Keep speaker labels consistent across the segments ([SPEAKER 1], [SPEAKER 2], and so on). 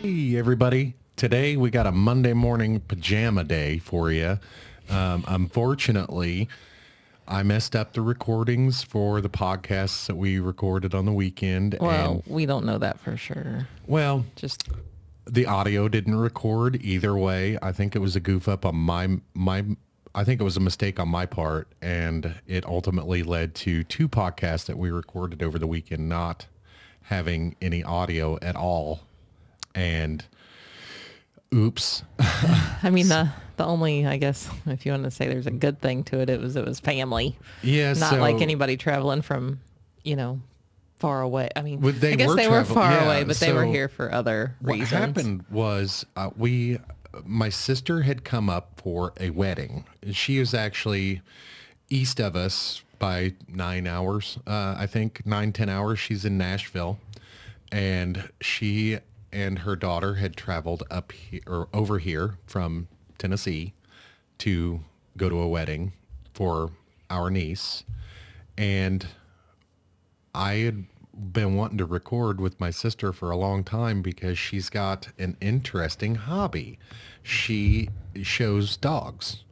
[SPEAKER 1] Hey, everybody. Today we got a Monday morning pajama day for you. Unfortunately, I messed up the recordings for the podcasts that we recorded on the weekend.
[SPEAKER 2] Well,
[SPEAKER 1] And,
[SPEAKER 2] we don't know that for sure.
[SPEAKER 1] well,
[SPEAKER 2] Just
[SPEAKER 1] the audio didn't record either way. I think it was a goof up on I think it was a mistake on my part. And it ultimately led to two podcasts that we recorded over the weekend not having any audio at all. And oops.
[SPEAKER 2] I mean the only, I guess, if you want to say there's a good thing to it, it was family.
[SPEAKER 1] Yeah,
[SPEAKER 2] Not like
[SPEAKER 1] so
[SPEAKER 2] anybody traveling from, far away. I mean,
[SPEAKER 1] well,
[SPEAKER 2] I guess they were far
[SPEAKER 1] yeah,
[SPEAKER 2] away, but they were
[SPEAKER 1] so
[SPEAKER 2] here for other
[SPEAKER 1] what
[SPEAKER 2] reasons.
[SPEAKER 1] happened was my sister had come up for a wedding. She is actually east of us by 9 hours. I think 9-10 hours. She's in Nashville, and she and her daughter had traveled up here or over here from Tennessee to go to a wedding for our niece. And I had been wanting to record with my sister for a long time because she's got an interesting hobby. She shows dogs.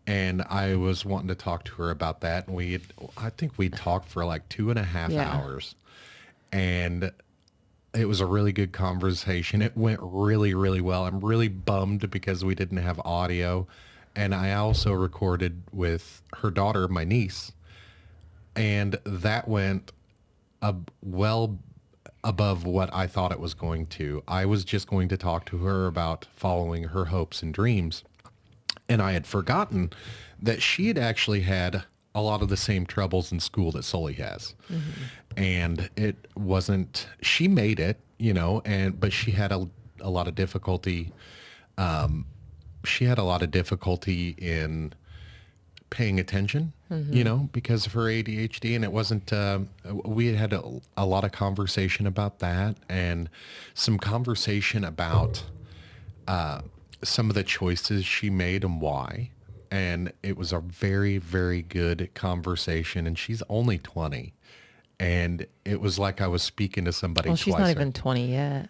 [SPEAKER 1] And I was wanting to talk to her about that. And I think we talked for like 2.5
[SPEAKER 2] Yeah.
[SPEAKER 1] hours. And it was a really good conversation. It went really, really well. I'm really bummed because we didn't have audio. And I also recorded with her daughter, my niece, and that went well above what I thought it was going to. I was just going to talk to her about following her hopes and dreams. And I had forgotten that she had actually had a lot of the same troubles in school that Sully has. And it wasn't, she made it, but she had a lot of difficulty. She had a lot of difficulty in paying attention, because of her ADHD. And it wasn't, we had a lot of conversation about that and some conversation about some of the choices she made and why. And it was a very, very good conversation. And she's only 20. And it was like I was speaking to somebody
[SPEAKER 2] Well,
[SPEAKER 1] twice.
[SPEAKER 2] she's not even 20 yet.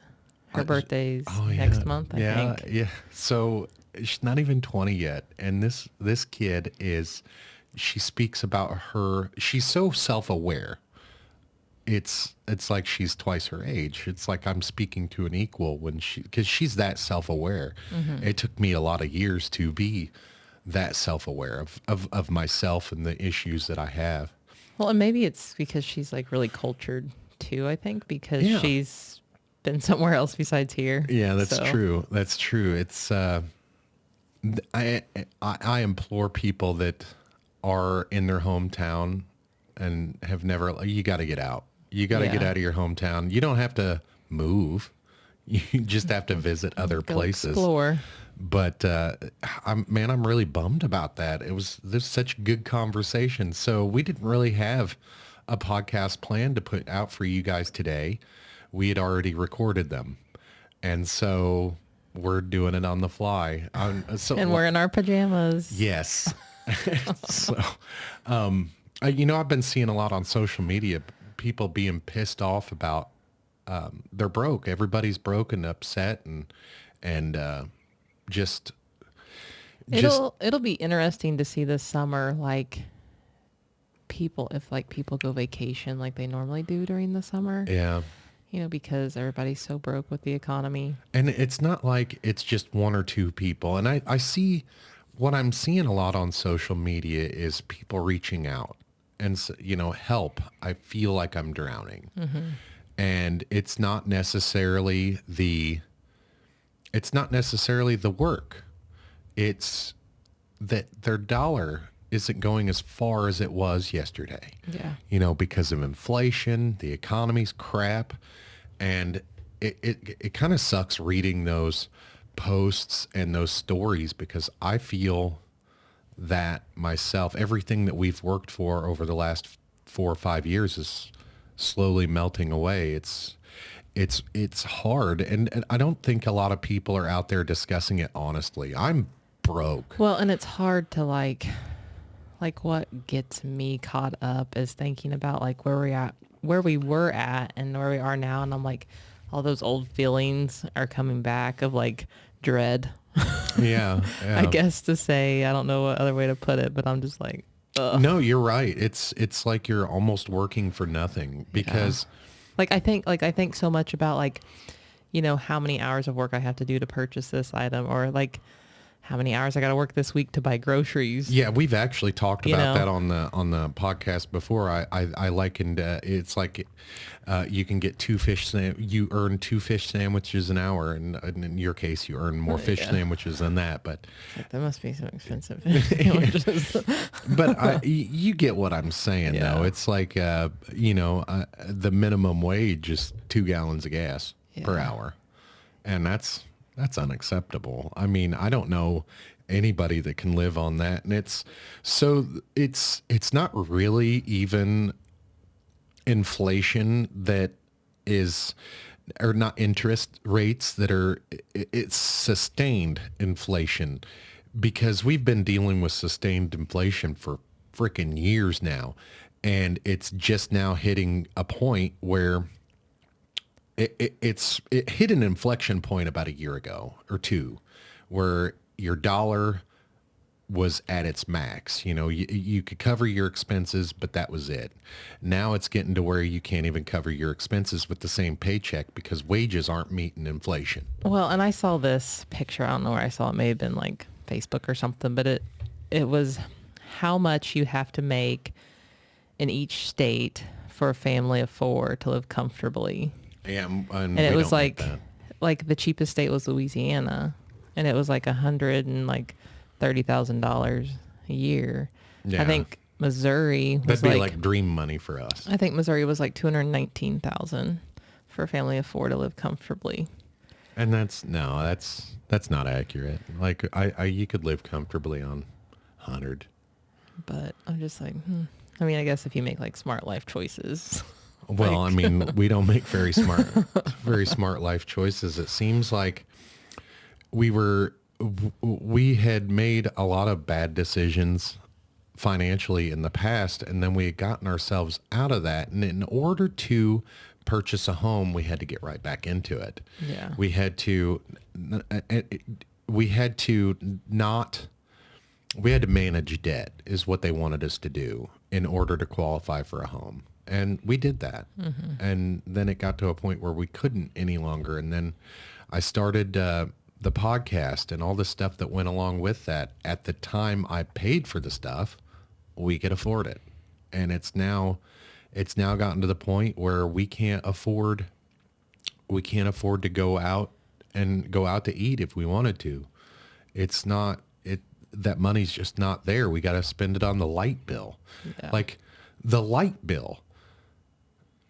[SPEAKER 2] Her birthday's next month, I think.
[SPEAKER 1] Yeah. So she's not even 20 yet. And this kid she speaks about she's so self-aware. It's like she's twice her age. It's like I'm speaking to an equal because she's that self-aware. It took me a lot of years to be that self-aware of myself and the issues that I have.
[SPEAKER 2] Well, and maybe it's because she's like really cultured too, I think, because
[SPEAKER 1] Yeah.
[SPEAKER 2] she's been somewhere else besides here.
[SPEAKER 1] Yeah, that's
[SPEAKER 2] So,
[SPEAKER 1] true. That's true. It's I implore people that are in their hometown and have never, you got to get out. You got to get
[SPEAKER 2] Yeah.
[SPEAKER 1] out of your hometown. You don't have to move. You just have to visit other
[SPEAKER 2] Go
[SPEAKER 1] places.
[SPEAKER 2] explore.
[SPEAKER 1] But I'm really bummed about that. This such a good conversation. So we didn't really have a podcast planned to put out for you guys today. We had already recorded them, and so we're doing it on the fly.
[SPEAKER 2] And we're in our pajamas.
[SPEAKER 1] Yes. So, I've been seeing a lot on social media, people being pissed off about they're broke. Everybody's broke and upset and just
[SPEAKER 2] It'll be interesting to see this summer, like if people go vacation like they normally do during the summer,
[SPEAKER 1] yeah.
[SPEAKER 2] because everybody's so broke with the economy.
[SPEAKER 1] And it's not like it's just one or two people. And I see what I'm seeing a lot on social media is people reaching out and, help. I feel like I'm drowning. And it's not necessarily the work. It's that their dollar isn't going as far as it was yesterday.
[SPEAKER 2] Yeah.
[SPEAKER 1] Because of inflation, the economy's crap. And it kind of sucks reading those posts and those stories because I feel that myself, everything that we've worked for over the last 4 or 5 years is slowly melting away. It's hard. And I don't think a lot of people are out there discussing it honestly. I'm broke.
[SPEAKER 2] Well, and it's hard to like what gets me caught up is thinking about like where we were at and where we are now. And I'm like, all those old feelings are coming back of like dread.
[SPEAKER 1] Yeah,
[SPEAKER 2] I guess to say, I don't know what other way to put it, but I'm just like, ugh.
[SPEAKER 1] No, you're right. It's like you're almost working for nothing because
[SPEAKER 2] Like I think so much about like, how many hours of work I have to do to purchase this item, or like how many hours I got to work this week to buy groceries.
[SPEAKER 1] yeah, we've actually talked about that on the podcast before. I likened it's like you can get you earn 2 fish sandwiches an hour, and in your case, you earn more fish sandwiches than that. But
[SPEAKER 2] that must be so expensive. Sandwiches.
[SPEAKER 1] But you get what I'm saying, though. It's like the minimum wage is 2 gallons of gas per hour, and that's unacceptable. I mean, I don't know anybody that can live on that, and it's not really even inflation that is, or not interest rates that are, it's sustained inflation, because we've been dealing with sustained inflation for freaking years now, and it's just now hitting a point where it hit an inflection point about a year ago or two, where your dollar was at its max. You could cover your expenses, but that was it. Now it's getting to where you can't even cover your expenses with the same paycheck because wages aren't meeting inflation.
[SPEAKER 2] Well, and I saw this picture. I don't know where I saw it. It may have been like Facebook or something, but it was how much you have to make in each state for a family of 4 to live comfortably.
[SPEAKER 1] Yeah,
[SPEAKER 2] and it was like the cheapest state was Louisiana, and it was like $130,000 a year.
[SPEAKER 1] Yeah.
[SPEAKER 2] I think Missouri was
[SPEAKER 1] that'd be like dream money for us.
[SPEAKER 2] I think Missouri was like $219,000 for a family of 4 to live comfortably.
[SPEAKER 1] And that's not accurate. Like you could live comfortably on 100.
[SPEAKER 2] But I'm just like, I mean, I guess if you make like smart life choices.
[SPEAKER 1] Well, I mean, we don't make very smart life choices. It seems like we had made a lot of bad decisions financially in the past, and then we had gotten ourselves out of that. And in order to purchase a home, we had to get right back into it.
[SPEAKER 2] Yeah.
[SPEAKER 1] We had to manage debt is what they wanted us to do in order to qualify for a home. And we did that. Mm-hmm. And then it got to a point where we couldn't any longer. And then I started the podcast and all the stuff that went along with that. At the time I paid for the stuff, we could afford it. And it's now gotten to the point where we can't afford to go out to eat if we wanted to. That money's just not there. We got to spend it on the light bill. Yeah. Like the light bill.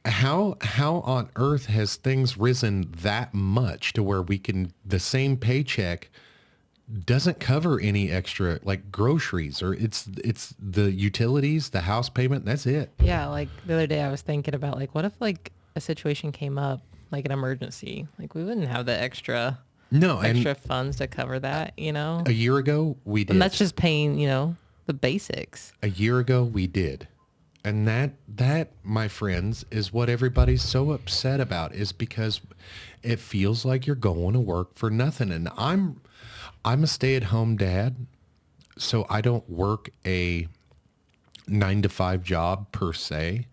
[SPEAKER 1] How on earth has things risen that much to where the same paycheck doesn't cover any extra, like groceries, or it's the utilities, the house payment, that's it.
[SPEAKER 2] Yeah, like the other day I was thinking about like, what if like a situation came up, like an emergency, like we wouldn't have the extra funds to cover that,
[SPEAKER 1] A year ago we did.
[SPEAKER 2] And that's just paying, the basics.
[SPEAKER 1] A year ago we did. And that, my friends, is what everybody's so upset about, is because it feels like you're going to work for nothing. And I'm a stay-at-home dad, so I don't work a 9-to-5 job per se.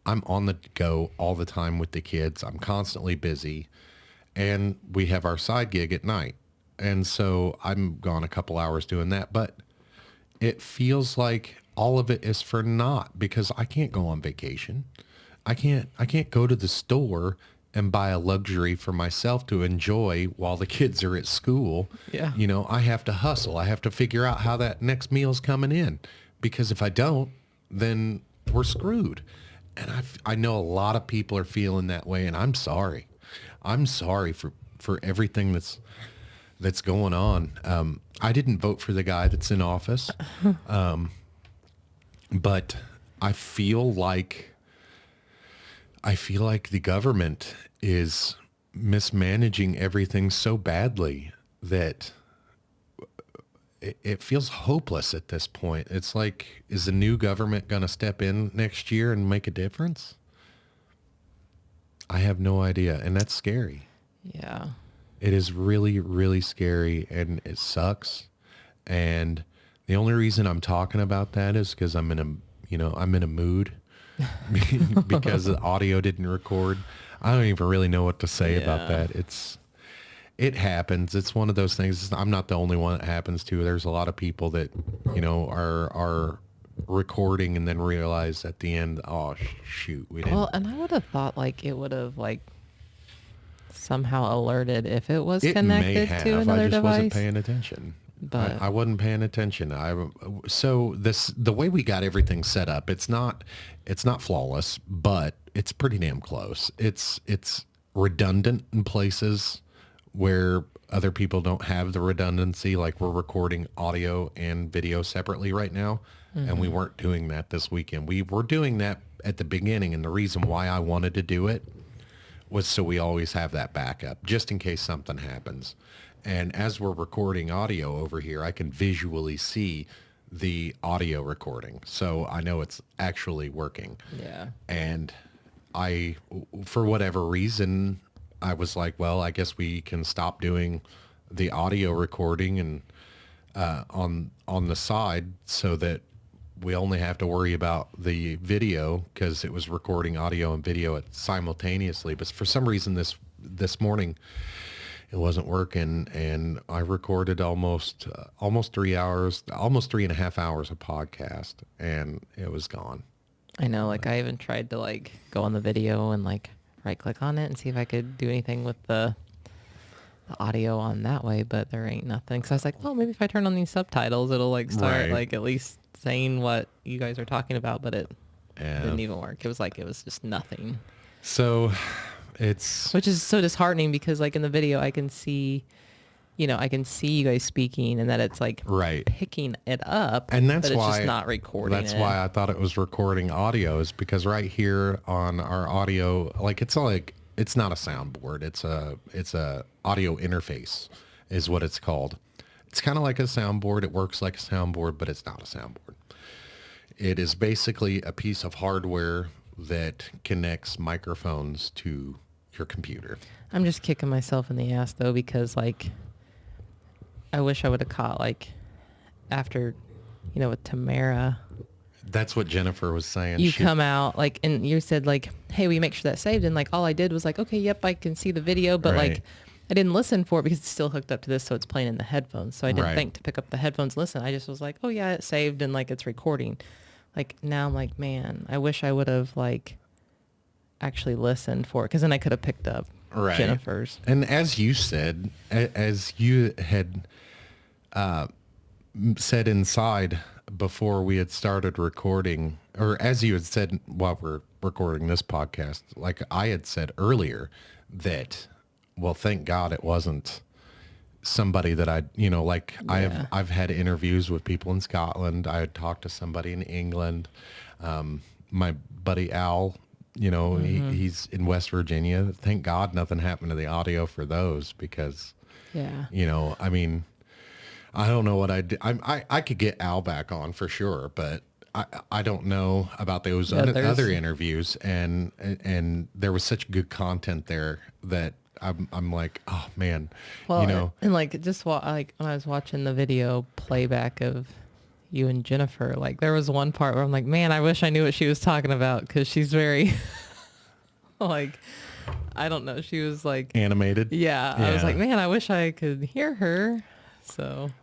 [SPEAKER 1] I'm on the go all the time with the kids. I'm constantly busy, and we have our side gig at night. And so I'm gone a couple hours doing that, but it feels like all of it is for naught because I can't go on vacation. I can't go to the store and buy a luxury for myself to enjoy while the kids are at school.
[SPEAKER 2] Yeah.
[SPEAKER 1] I have to hustle. I have to figure out how that next meal's coming in, because if I don't, then we're screwed. And I know a lot of people are feeling that way, and I'm sorry. I'm sorry for everything that's going on. I didn't vote for the guy that's in office. But I feel like the government is mismanaging everything so badly that it feels hopeless at this point. It's like, is the new government going to step in next year and make a difference? I have no idea. And that's scary.
[SPEAKER 2] Yeah.
[SPEAKER 1] It is really, really scary and it sucks. And the only reason I'm talking about that is because I'm in a mood because the audio didn't record. I don't even really know what to say about
[SPEAKER 2] Yeah.
[SPEAKER 1] that. It happens. It's one of those things. I'm not the only one that happens to. There's a lot of people that, are recording and then realize at the end, oh shoot, we didn't.
[SPEAKER 2] Well, and I would have thought like it would have like somehow alerted if it was
[SPEAKER 1] It may
[SPEAKER 2] connected
[SPEAKER 1] have.
[SPEAKER 2] to another
[SPEAKER 1] I just wasn't
[SPEAKER 2] device.
[SPEAKER 1] paying attention.
[SPEAKER 2] But
[SPEAKER 1] I wasn't paying attention. The way we got everything set up, it's not flawless, but it's pretty damn close. It's redundant in places where other people don't have the redundancy. Like we're recording audio and video separately right now, and we weren't doing that this weekend. We were doing that at the beginning, and the reason why I wanted to do it was so we always have that backup just in case something happens. And as we're recording audio over here, I can visually see the audio recording. So I know it's actually working.
[SPEAKER 2] yeah.
[SPEAKER 1] And for whatever reason, I was like, well, I guess we can stop doing the audio recording and on the side so that we only have to worry about the video because it was recording audio and video simultaneously. But for some reason this morning it wasn't working, and I recorded almost 3 hours, almost 3.5 hours of podcast, and it was gone.
[SPEAKER 2] I know, like I even tried to like go on the video and like right click on it and see if I could do anything with the audio on that way, but there ain't nothing. So I was like, well, maybe if I turn on these subtitles, it'll like start
[SPEAKER 1] Right.
[SPEAKER 2] like at least saying what you guys are talking about, but it
[SPEAKER 1] Yeah.
[SPEAKER 2] didn't even work. It was just nothing.
[SPEAKER 1] So it's
[SPEAKER 2] Which is so disheartening because like in the video I can see, I can see you guys speaking and that it's like
[SPEAKER 1] right.
[SPEAKER 2] picking it up,
[SPEAKER 1] And that's
[SPEAKER 2] but it's
[SPEAKER 1] why
[SPEAKER 2] just not recording
[SPEAKER 1] That's
[SPEAKER 2] it.
[SPEAKER 1] why I thought it was recording audio, is because right here on our audio, like it's not a soundboard. It's a audio interface is what it's called. It's kind of like a soundboard. It works like a soundboard, but it's not a soundboard. It is basically a piece of hardware that connects microphones to your computer.
[SPEAKER 2] I'm just kicking myself in the ass though because like I wish I would have caught like after, with Tamara,
[SPEAKER 1] That's what Jennifer was saying.
[SPEAKER 2] you come out like and you said like, hey, we make sure that's saved, and like all I did was like, okay, yep, I can see the video, but
[SPEAKER 1] Right.
[SPEAKER 2] like I didn't listen for it because it's still hooked up to this, so it's playing in the headphones. So I didn't
[SPEAKER 1] Right.
[SPEAKER 2] think to pick up the headphones, listen. I just was like, oh yeah, it's saved and like it's recording. Like now I'm like, man, I wish I would have like actually listened for it because then I could have picked up
[SPEAKER 1] Right.
[SPEAKER 2] Jennifer's.
[SPEAKER 1] And as you said, as you had said inside before we had started recording, or as you had said while we're recording this podcast, like I had said earlier, that, well, thank God it wasn't somebody that
[SPEAKER 2] Yeah.
[SPEAKER 1] I've had interviews with people in Scotland. I had talked to somebody in England. My buddy Al, he's in West Virginia. Thank God nothing happened to the audio for those because,
[SPEAKER 2] Yeah.
[SPEAKER 1] I mean, I don't know what I could get Al back on for sure, but I don't know about those
[SPEAKER 2] Yeah, there's-
[SPEAKER 1] other interviews, and there was such good content there that I'm like, oh man,
[SPEAKER 2] Well, and like just like when I was watching the video playback of you and Jennifer, like there was one part where I'm like, man, I wish I knew what she was talking about because she's very like, I don't know. She was like,
[SPEAKER 1] animated.
[SPEAKER 2] yeah, I was
[SPEAKER 1] Yeah.
[SPEAKER 2] like, man, I wish I could hear her.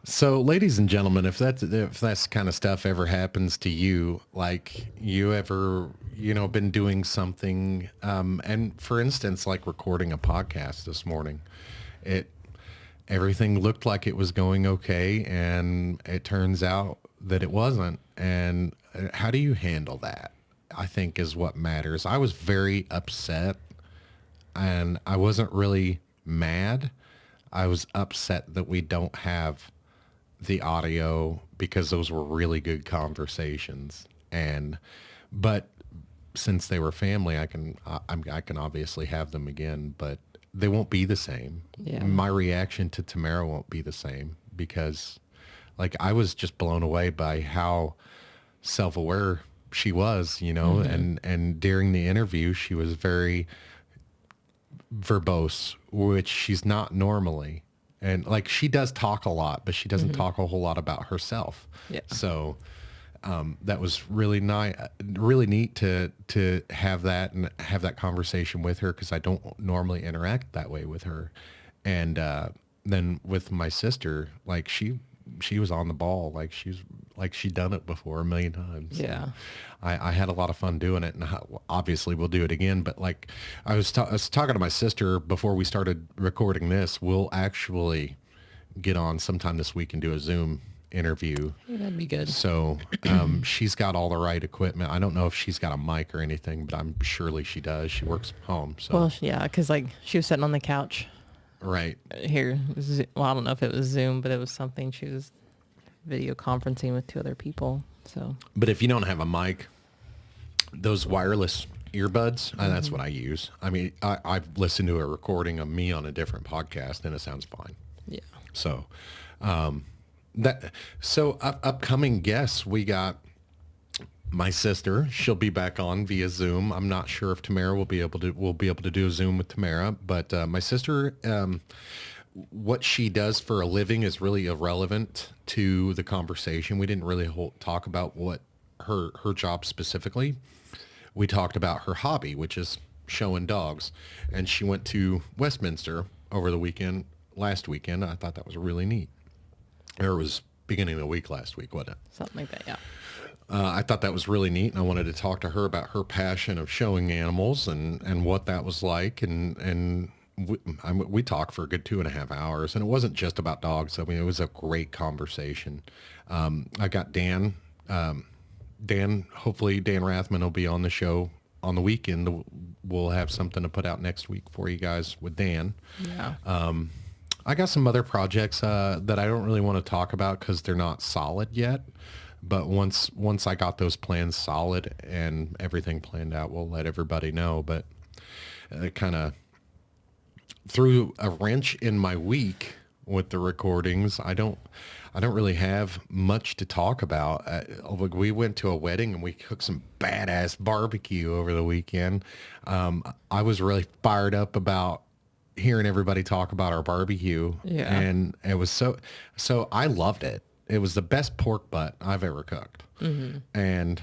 [SPEAKER 1] So, ladies and gentlemen, if that's kind of stuff ever happens to you, like you ever, been doing something, and for instance, like recording a podcast this morning, everything looked like it was going okay, and it turns out that it wasn't. And how do you handle that? I think is what matters. I was very upset, and I wasn't really mad. I was upset that we don't have the audio because those were really good conversations. But since they were family, I can obviously have them again, but they won't be the same.
[SPEAKER 2] Yeah.
[SPEAKER 1] My reaction to Tamara won't be the same because like I was just blown away by how self-aware she was, and during the interview, she was very verbose, which she's not normally. And like she does talk a lot, but she doesn't talk a whole lot about herself.
[SPEAKER 2] Yeah.
[SPEAKER 1] So that was really nice, really neat to have that and have that conversation with her, because I don't normally interact that way with her. And then with my sister, like she was on the ball, like she'd done it before a million times.
[SPEAKER 2] Yeah.
[SPEAKER 1] I had a lot of fun doing it, and obviously we'll do it again. But like I was talking to my sister before we started recording this, we'll actually get on sometime this week and do a Zoom interview.
[SPEAKER 2] Yeah, that'd be good.
[SPEAKER 1] So she's got all the right equipment. I don't know if she's got a mic or anything, but I'm surely she does. She works from home. So
[SPEAKER 2] Well, yeah, because like she was sitting on the couch
[SPEAKER 1] right.
[SPEAKER 2] here. Well, I don't know if it was Zoom, but it was something. She was video conferencing with 2 other people. So,
[SPEAKER 1] But if you don't have a mic, those wireless earbuds, that's what I use. I mean, I've listened to a recording of me on a different podcast and it sounds fine.
[SPEAKER 2] yeah.
[SPEAKER 1] So, upcoming guests, we got my sister. She'll be back on via Zoom. I'm not sure if Tamara will be able to do a Zoom with Tamara, but my sister, what she does for a living is really irrelevant to the conversation. We didn't really talk about what her job specifically. We talked about her hobby, which is showing dogs, and she went to Westminster over the weekend. Last weekend, I thought that was really neat. Or it was beginning of the week last week, wasn't it?
[SPEAKER 2] Something like that, yeah.
[SPEAKER 1] I thought that was really neat, and I wanted to talk to her about her passion of showing animals and what that was like. And we talked for a good 2.5 hours, and it wasn't just about dogs. I mean, it was a great conversation. I got Dan. Hopefully Dan Rathman will be on the show on the weekend. We'll have something to put out next week for you guys with Dan.
[SPEAKER 2] Yeah.
[SPEAKER 1] I got some other projects that I don't really want to talk about because they're not solid yet. But once I got those plans solid and everything planned out, we'll let everybody know. But it kind of threw a wrench in my week with the recordings. I don't really have much to talk about. We went to a wedding and we cooked some badass barbecue over the weekend. I was really fired up about hearing everybody talk about our barbecue.
[SPEAKER 2] Yeah.
[SPEAKER 1] And it was so I loved it. It was the best pork butt I've ever cooked. Mm-hmm. And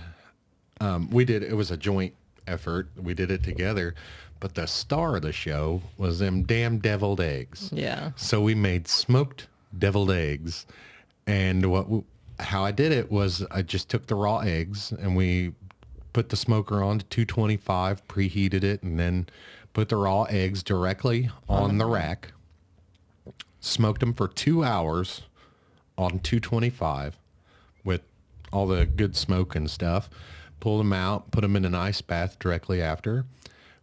[SPEAKER 1] it was a joint effort. We did it together. But the star of the show was them damn deviled eggs.
[SPEAKER 2] Yeah.
[SPEAKER 1] So we made smoked deviled eggs. And how I did it was I just took the raw eggs and we put the smoker on to 225, preheated it, and then put the raw eggs directly on the rack. Smoked them for 2 hours on 225 with all the good smoke and stuff. Pulled them out, put them in an ice bath directly after.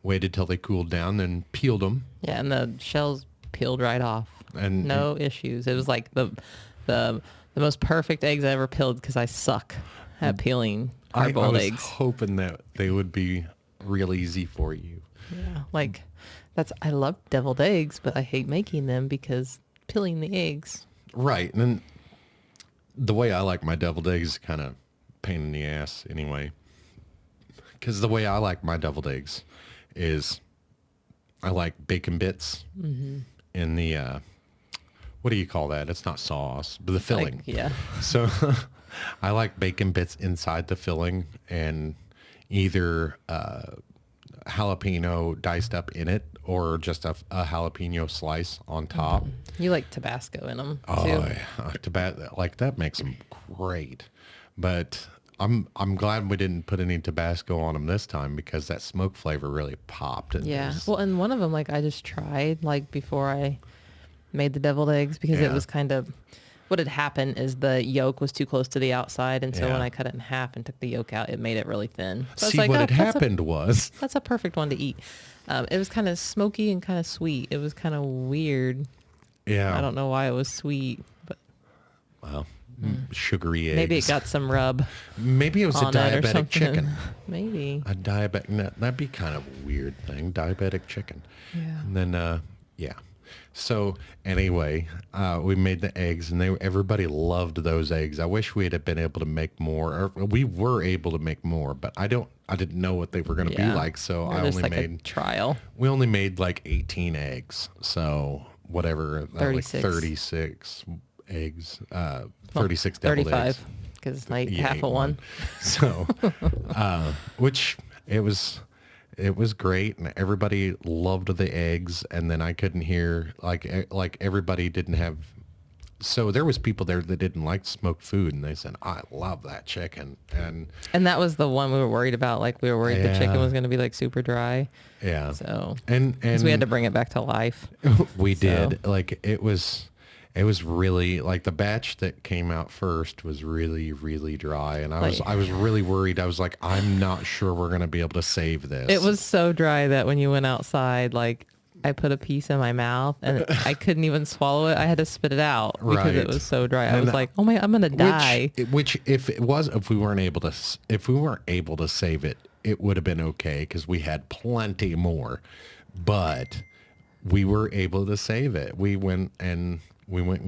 [SPEAKER 1] Waited till they cooled down, then peeled them.
[SPEAKER 2] Yeah, and the shells peeled right off.
[SPEAKER 1] And
[SPEAKER 2] no issues. It was like the most perfect eggs I ever peeled because I suck at peeling
[SPEAKER 1] I
[SPEAKER 2] hard-boiled
[SPEAKER 1] was
[SPEAKER 2] eggs.
[SPEAKER 1] hoping that they would be real easy for you.
[SPEAKER 2] Yeah, like I love deviled eggs, but I hate making them because peeling the eggs.
[SPEAKER 1] Right. And then the way I like my deviled eggs is kind of pain in the ass anyway. Because the way I like my deviled eggs is I like bacon bits in the, what do you call that? It's not sauce, but the filling.
[SPEAKER 2] Like, yeah.
[SPEAKER 1] So I like bacon bits inside the filling and either jalapeno diced up in it or just a jalapeno slice on top.
[SPEAKER 2] You like Tabasco in them
[SPEAKER 1] Oh,
[SPEAKER 2] too.
[SPEAKER 1] yeah. Like that makes them great. But I'm glad we didn't put any Tabasco on them this time because that smoke flavor really popped.
[SPEAKER 2] Yeah. Well, and one of them, like I just tried like before I made the deviled eggs because it
[SPEAKER 1] Yeah.
[SPEAKER 2] was kind of, what had happened is the yolk was too close to the outside. And so
[SPEAKER 1] Yeah.
[SPEAKER 2] when I cut it in half and took the yolk out, it made it really thin. So I was
[SPEAKER 1] See,
[SPEAKER 2] like,
[SPEAKER 1] what
[SPEAKER 2] oh,
[SPEAKER 1] had happened was...
[SPEAKER 2] that's a perfect one to eat. It was kind of smoky and kind of sweet. It was kind of weird.
[SPEAKER 1] Yeah.
[SPEAKER 2] I don't know why it was sweet, but
[SPEAKER 1] Well, sugary eggs.
[SPEAKER 2] maybe it got some rub
[SPEAKER 1] Maybe it was a
[SPEAKER 2] on it or
[SPEAKER 1] diabetic
[SPEAKER 2] something.
[SPEAKER 1] chicken.
[SPEAKER 2] Maybe.
[SPEAKER 1] A diabetic... That'd be kind of a weird thing. Diabetic chicken.
[SPEAKER 2] Yeah.
[SPEAKER 1] And then, yeah. So anyway, we made the eggs, and everybody loved those eggs. I wish we had been able to make more, or we were able to make more, but I didn't know what they were going to be
[SPEAKER 2] Yeah.
[SPEAKER 1] like, so
[SPEAKER 2] Or
[SPEAKER 1] I
[SPEAKER 2] just
[SPEAKER 1] only
[SPEAKER 2] like
[SPEAKER 1] made
[SPEAKER 2] a trial.
[SPEAKER 1] we only made like 18 eggs. So whatever, like
[SPEAKER 2] 36.
[SPEAKER 1] 36 eggs,
[SPEAKER 2] Well,
[SPEAKER 1] 36 deviled
[SPEAKER 2] 35
[SPEAKER 1] eggs.
[SPEAKER 2] because I ate
[SPEAKER 1] You
[SPEAKER 2] half
[SPEAKER 1] ate
[SPEAKER 2] of one.
[SPEAKER 1] So, which it was great, and everybody loved the eggs. And then I couldn't hear like everybody didn't have. So there was people there that didn't like smoked food, and they said, "I love that chicken." And
[SPEAKER 2] And that was the one we were worried about. Like we were worried the chicken
[SPEAKER 1] Yeah.
[SPEAKER 2] was going to be like super dry.
[SPEAKER 1] yeah,
[SPEAKER 2] So
[SPEAKER 1] and
[SPEAKER 2] 'cause we had to bring it back to life.
[SPEAKER 1] we
[SPEAKER 2] So-
[SPEAKER 1] did. Like it was really like the batch that came out first was really, really dry. And
[SPEAKER 2] Like-
[SPEAKER 1] I was really worried. I was like, I'm not sure we're going to be able to save this.
[SPEAKER 2] It was so dry that when you went outside, like I put a piece in my mouth and I couldn't even swallow it. I had to spit it out because
[SPEAKER 1] Right.
[SPEAKER 2] it was so dry. I
[SPEAKER 1] And
[SPEAKER 2] was like, oh my, I'm going to die.
[SPEAKER 1] Which if we weren't able to save it, it would have been okay. 'Cause we had plenty more, but we were able to save it. We went and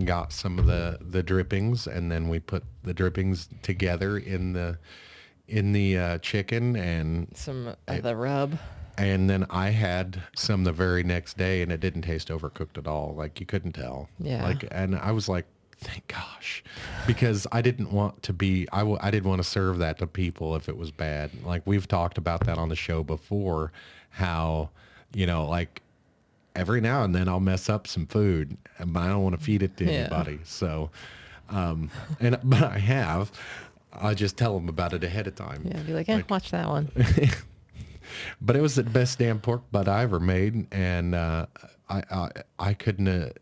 [SPEAKER 1] got some of the drippings, and then we put the drippings together in the chicken, and
[SPEAKER 2] Some of the rub.
[SPEAKER 1] then I had some the very next day, and it didn't taste overcooked at all. Like you couldn't tell.
[SPEAKER 2] Yeah.
[SPEAKER 1] Like, and I was like, thank gosh, because I didn't want to be, I didn't want to serve that to people if it was bad. Like we've talked about that on the show before, how, like every now and then I'll mess up some food, but I don't want to feed it to
[SPEAKER 2] Yeah.
[SPEAKER 1] anybody. So, but I just tell them about it ahead of time.
[SPEAKER 2] Yeah, be like, watch that one.
[SPEAKER 1] But it was the best damn pork butt I ever made, and I couldn't have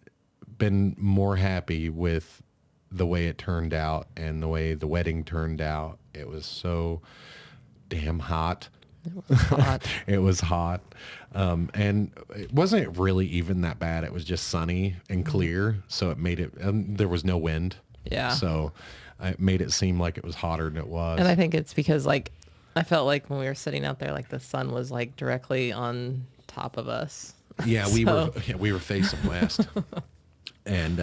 [SPEAKER 1] been more happy with the way it turned out and the way the wedding turned out. It was so damn hot.
[SPEAKER 2] Hot.
[SPEAKER 1] It was hot, and it wasn't really even that bad. It was just sunny and clear, so it made it. There was no wind.
[SPEAKER 2] Yeah.
[SPEAKER 1] So it made it seem like it was hotter than it was.
[SPEAKER 2] And I think it's because like I felt like when we were sitting out there, like the sun was like directly on top of us.
[SPEAKER 1] Yeah,
[SPEAKER 2] So-
[SPEAKER 1] we were facing west, and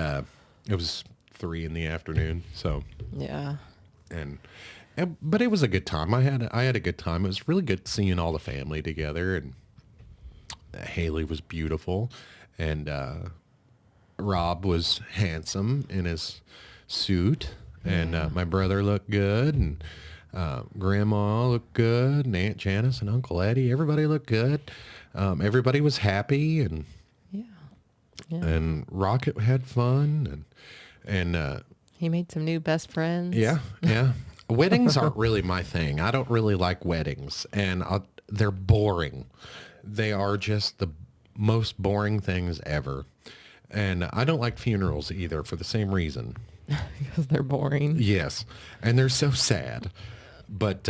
[SPEAKER 1] it was 3 p.m. So,
[SPEAKER 2] Yeah.
[SPEAKER 1] but it was a good time. I had a good time. It was really good seeing all the family together, and Haley was beautiful, and Rob was handsome in his suit, and my brother looked good, and Grandma looked good, and Aunt Janice and Uncle Eddie, everybody looked good. Everybody was happy, and
[SPEAKER 2] Yeah. Yeah.
[SPEAKER 1] and Rocket had fun, and
[SPEAKER 2] He made some new best friends.
[SPEAKER 1] yeah. Weddings aren't really my thing. I don't really like weddings, and they're boring. They are just the most boring things ever. And I don't like funerals either for the same reason.
[SPEAKER 2] Because they're boring.
[SPEAKER 1] Yes, and they're so sad. But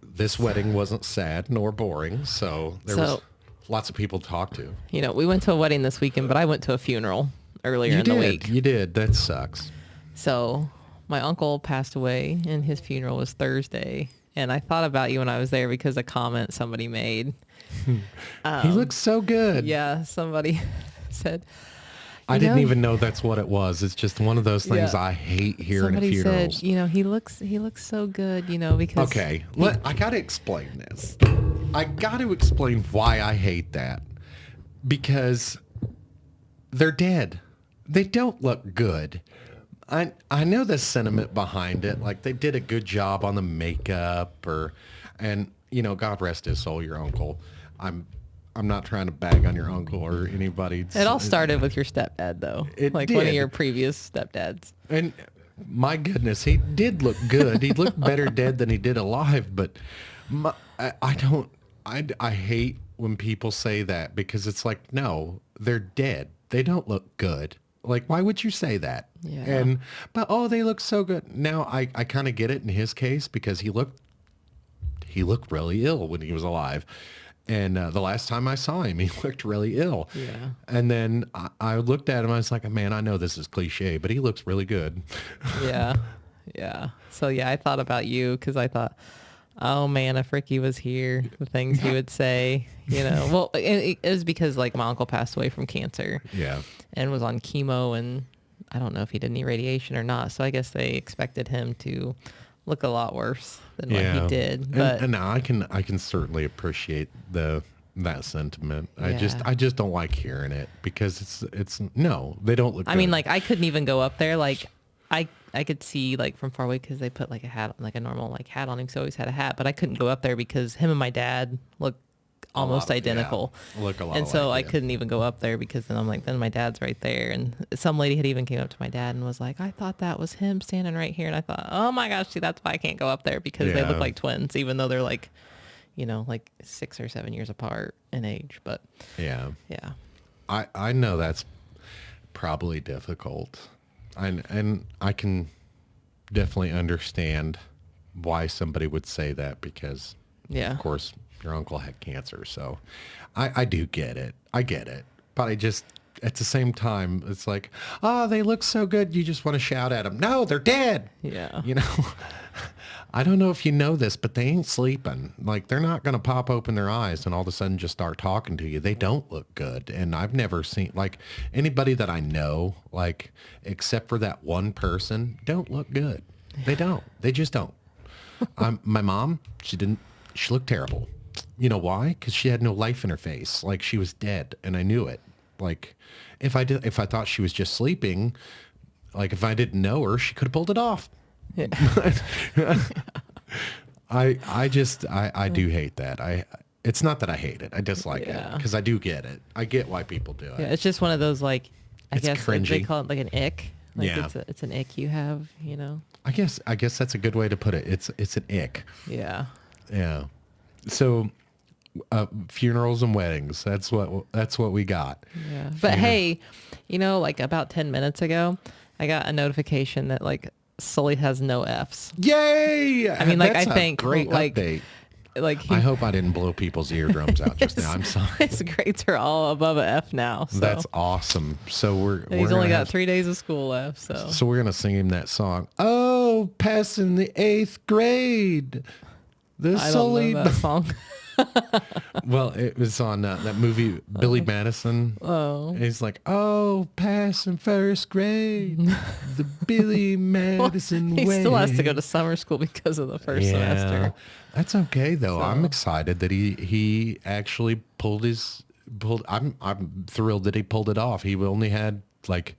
[SPEAKER 1] this wedding wasn't sad nor boring, so there was lots of people to talk to.
[SPEAKER 2] You know, we went to a wedding this weekend, but I went to a funeral earlier in the week.
[SPEAKER 1] You did. That sucks.
[SPEAKER 2] So my uncle passed away and his funeral was Thursday. And I thought about you when I was there because a comment somebody made.
[SPEAKER 1] He looks so good.
[SPEAKER 2] Yeah, somebody said,
[SPEAKER 1] I
[SPEAKER 2] you
[SPEAKER 1] didn't
[SPEAKER 2] know,
[SPEAKER 1] even know that's what it was. It's just one of those things
[SPEAKER 2] Yeah.
[SPEAKER 1] I hate hearing at
[SPEAKER 2] somebody
[SPEAKER 1] funerals.
[SPEAKER 2] said, you know, he looks so good, you know, because
[SPEAKER 1] Okay, I got to explain this. I got to explain why I hate that. Because they're dead. They don't look good. I know the sentiment behind it. Like they did a good job on the makeup, and God rest his soul, your uncle. I'm not trying to bag on your uncle or anybody.
[SPEAKER 2] it all started with your stepdad though.
[SPEAKER 1] It
[SPEAKER 2] like one of
[SPEAKER 1] did.
[SPEAKER 2] your previous stepdads.
[SPEAKER 1] And my goodness, he did look good. He looked better dead than he did alive. But I hate when people say that, because it's like, no, they're dead. They don't look good. Like, why would you say that?
[SPEAKER 2] Yeah.
[SPEAKER 1] But they look so good. Now I kind of get it in his case, because he looked really ill when he was alive. And the last time I saw him, he looked really ill.
[SPEAKER 2] Yeah.
[SPEAKER 1] And then I looked at him. I was like, man, I know this is cliche, but he looks really good.
[SPEAKER 2] Yeah. Yeah. So yeah, I thought about you because I thought, Oh man, if Ricky was here, the things he would say, Well, it was because like my uncle passed away from cancer
[SPEAKER 1] Yeah.
[SPEAKER 2] and was on chemo, and I don't know if he did any radiation or not. So I guess they expected him to look a lot worse than what he did. But
[SPEAKER 1] and I can certainly appreciate that sentiment.
[SPEAKER 2] Yeah.
[SPEAKER 1] I just don't like hearing it because it's no, they don't look
[SPEAKER 2] I mean,
[SPEAKER 1] good.
[SPEAKER 2] like I couldn't even go up there. Like I could see like from far away because they put like a hat, like a normal like hat on him. So he always had a hat, but I couldn't go up there because him and my dad look almost identical.
[SPEAKER 1] Look a lot
[SPEAKER 2] And so
[SPEAKER 1] alike,
[SPEAKER 2] I
[SPEAKER 1] yeah.
[SPEAKER 2] couldn't even go up there because then I'm like, then my dad's right there. And some lady had even came up to my dad and was like, I thought that was him standing right here. And I thought, oh my gosh, see, that's why I can't go up there because they
[SPEAKER 1] Yeah.
[SPEAKER 2] look like twins, even though they're like, like 6 or 7 years apart in age. But
[SPEAKER 1] Yeah.
[SPEAKER 2] yeah.
[SPEAKER 1] I know that's probably difficult. And I can definitely understand why somebody would say that because
[SPEAKER 2] Yeah.
[SPEAKER 1] of course your uncle had cancer. So I do get it. I get it. But I just at the same time it's like, oh, they look so good. You just want to shout at them. No, they're dead.
[SPEAKER 2] Yeah.
[SPEAKER 1] You know, I don't know if you know this, but they ain't sleeping. Like they're not going to pop open their eyes and all of a sudden just start talking to you. They don't look good. And I've never seen like anybody that I know, like except for that one person, don't look good. They don't. They just don't. My mom, she looked terrible. You know why? Because she had no life in her face. Like she was dead and I knew it. Like if I thought she was just sleeping, like if I didn't know her, she could have pulled it off.
[SPEAKER 2] Yeah.
[SPEAKER 1] I do hate that. It's not that I hate it. I dislike it
[SPEAKER 2] Yeah.
[SPEAKER 1] because I do get it. I get why people do it.
[SPEAKER 2] Yeah, it's just one of those like I
[SPEAKER 1] It's
[SPEAKER 2] guess like, they
[SPEAKER 1] cringy.
[SPEAKER 2] call it like an ick. Like
[SPEAKER 1] Yeah.
[SPEAKER 2] it's an ick you have,
[SPEAKER 1] I guess that's a good way to put it. It's an ick.
[SPEAKER 2] Yeah.
[SPEAKER 1] Yeah. So funerals and weddings. That's what we got.
[SPEAKER 2] Yeah. But hey, like about 10 minutes ago, I got a notification that like Sully has no Fs.
[SPEAKER 1] Yay!
[SPEAKER 2] I mean, like,
[SPEAKER 1] That's
[SPEAKER 2] I
[SPEAKER 1] a
[SPEAKER 2] think,
[SPEAKER 1] great
[SPEAKER 2] like,
[SPEAKER 1] update.
[SPEAKER 2] Like
[SPEAKER 1] I hope I didn't blow people's eardrums out just now. I'm sorry.
[SPEAKER 2] his grades are all above a F now. So
[SPEAKER 1] That's awesome. So we're
[SPEAKER 2] he's
[SPEAKER 1] gonna
[SPEAKER 2] only got
[SPEAKER 1] have-
[SPEAKER 2] 3 days of school left. So
[SPEAKER 1] we're gonna sing him that song. Oh, passing the 8th grade. The
[SPEAKER 2] I don't
[SPEAKER 1] Sully.
[SPEAKER 2] know that song.
[SPEAKER 1] Well, it was on that movie Billy Madison.
[SPEAKER 2] Oh.
[SPEAKER 1] He's like, oh, passing first grade, the Billy Madison
[SPEAKER 2] He
[SPEAKER 1] way.
[SPEAKER 2] still has to go to summer school because of the first semester.
[SPEAKER 1] That's okay though.
[SPEAKER 2] So-
[SPEAKER 1] I'm excited that he actually pulled. I'm thrilled that he pulled it off. He only had like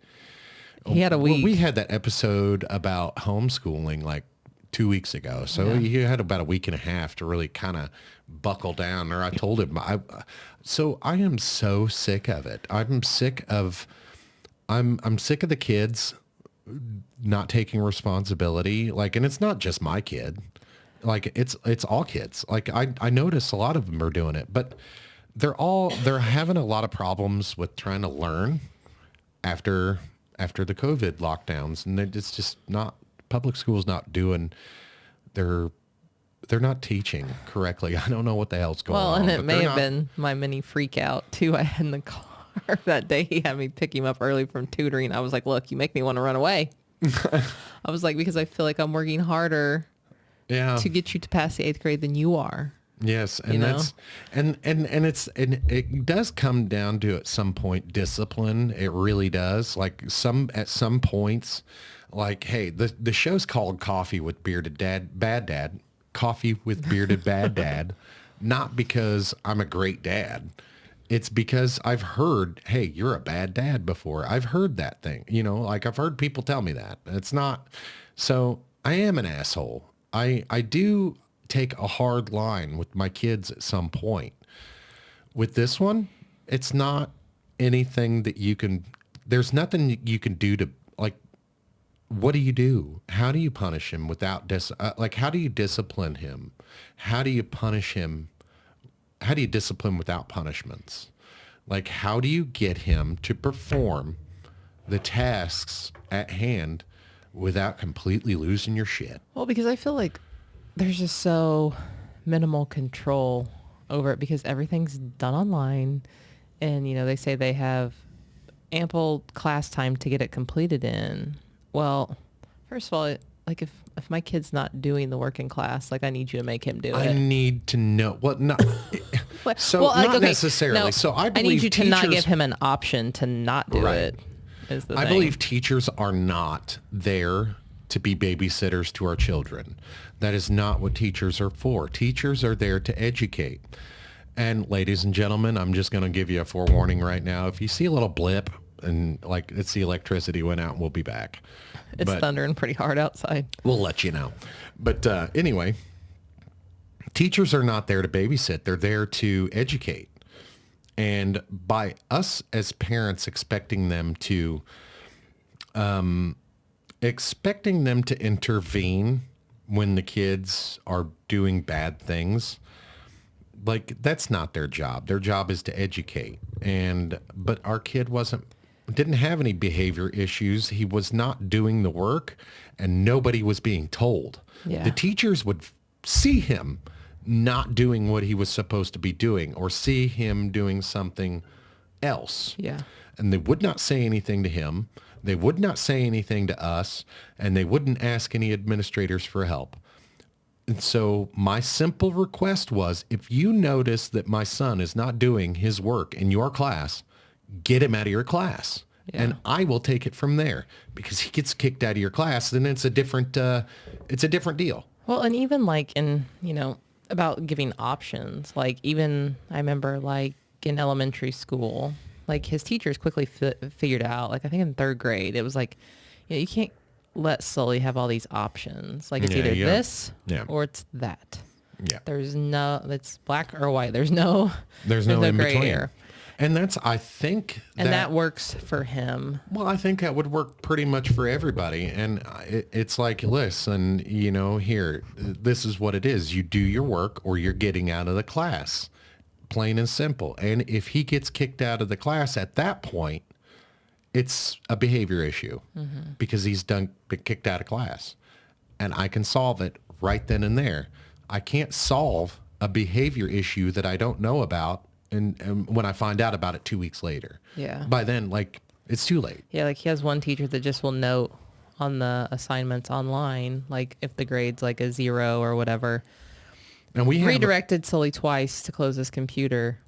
[SPEAKER 2] He had a
[SPEAKER 1] well,
[SPEAKER 2] week.
[SPEAKER 1] we had that episode about homeschooling like 2 weeks ago, so
[SPEAKER 2] Yeah.
[SPEAKER 1] he had about a week and a half to really kind of buckle down. Or I told him, so I am so sick of it. I'm sick of the kids not taking responsibility. Like, and it's not just my kid. Like it's all kids. Like I notice a lot of them are doing it, but they're having a lot of problems with trying to learn after the COVID lockdowns, and it's just not public schools not doing they're not teaching correctly. I don't know what the hell's going
[SPEAKER 2] Well,
[SPEAKER 1] on.
[SPEAKER 2] and it
[SPEAKER 1] but
[SPEAKER 2] may
[SPEAKER 1] they're
[SPEAKER 2] have
[SPEAKER 1] not-
[SPEAKER 2] been my mini freak out too. I had in the car that day. He had me pick him up early from tutoring. I was like, look, you make me want to run away. I was like, because I feel like I'm working harder
[SPEAKER 1] yeah
[SPEAKER 2] to get you to pass the 8th grade than you are.
[SPEAKER 1] Yes, and
[SPEAKER 2] You know?
[SPEAKER 1] that's and it does come down to at some point discipline. It really does. Like at some points, like hey, the show's called Coffee with Bearded Dad, Bad Dad, Coffee with Bearded Bad Dad, not because I'm a great dad. It's because I've heard, hey, you're a bad dad before. I've heard that thing. Like I've heard people tell me that. It's not. So I am an asshole. I do take a hard line with my kids at some point. With this one, it's not anything that there's nothing you can do to like, what do you do? How do you punish him without, how do you discipline him? How do you punish him? How do you discipline without punishments? Like, how do you get him to perform the tasks at hand without completely losing your shit?
[SPEAKER 2] Well, because I feel like there's just so minimal control over it because everything's done online, and they say they have ample class time to get it completed in. Well, first of all, like if my kid's not doing the work in class, like I need you to make him do
[SPEAKER 1] I
[SPEAKER 2] it.
[SPEAKER 1] need to know. Well, not
[SPEAKER 2] What-
[SPEAKER 1] so
[SPEAKER 2] well, like,
[SPEAKER 1] not
[SPEAKER 2] okay,
[SPEAKER 1] necessarily.
[SPEAKER 2] no,
[SPEAKER 1] So I
[SPEAKER 2] I
[SPEAKER 1] believe
[SPEAKER 2] need you to not
[SPEAKER 1] teachers-
[SPEAKER 2] give him an option to not do
[SPEAKER 1] Right.
[SPEAKER 2] it. Is the
[SPEAKER 1] I
[SPEAKER 2] thing.
[SPEAKER 1] believe teachers are not there to be babysitters to our children. That is not what teachers are for. Teachers are there to educate. And ladies and gentlemen, I'm just going to give you a forewarning right now. If you see a little blip and like it's the electricity went out, we'll be back.
[SPEAKER 2] It's
[SPEAKER 1] But
[SPEAKER 2] thundering pretty hard outside.
[SPEAKER 1] we'll let you know. But anyway, teachers are not there to babysit. They're there to educate. And by us as parents expecting them to intervene when the kids are doing bad things, like that's not their job. Their job is to educate. But our kid didn't have any behavior issues. He was not doing the work and nobody was being told.
[SPEAKER 2] Yeah.
[SPEAKER 1] The teachers would see him not doing what he was supposed to be doing or see him doing something else.
[SPEAKER 2] Yeah.
[SPEAKER 1] And they would not say anything to him. They would not say anything to us, and they wouldn't ask any administrators for help. And so my simple request was, if you notice that my son is not doing his work in your class, get him out of your class.
[SPEAKER 2] Yeah.
[SPEAKER 1] And I will take it from there. Because he gets kicked out of your class, then it's a different deal.
[SPEAKER 2] Well, and even like in, about giving options, like even I remember like in elementary school, like his teachers quickly figured out, like I think in third grade, it was like, you can't let Sully have all these options. Like it's
[SPEAKER 1] Yeah,
[SPEAKER 2] either
[SPEAKER 1] yeah.
[SPEAKER 2] this
[SPEAKER 1] Yeah.
[SPEAKER 2] or it's that.
[SPEAKER 1] Yeah.
[SPEAKER 2] It's black or white. There's no
[SPEAKER 1] in
[SPEAKER 2] gray
[SPEAKER 1] between.
[SPEAKER 2] area.
[SPEAKER 1] And that's, I think
[SPEAKER 2] And that works for him.
[SPEAKER 1] Well, I think that would work pretty much for everybody. And it's like, listen, here, this is what it is. You do your work or you're getting out of the class. Plain and simple. And if he gets kicked out of the class at that point, it's a behavior issue because he's been kicked out of class. And I can solve it right then and there. I can't solve a behavior issue that I don't know about and when I find out about it 2 weeks later.
[SPEAKER 2] Yeah.
[SPEAKER 1] By then, like, it's too late.
[SPEAKER 2] Yeah, like he has one teacher that just will note on the assignments online, like if the grade's like a 0 or whatever.
[SPEAKER 1] And we
[SPEAKER 2] Redirected Sully twice to close his computer.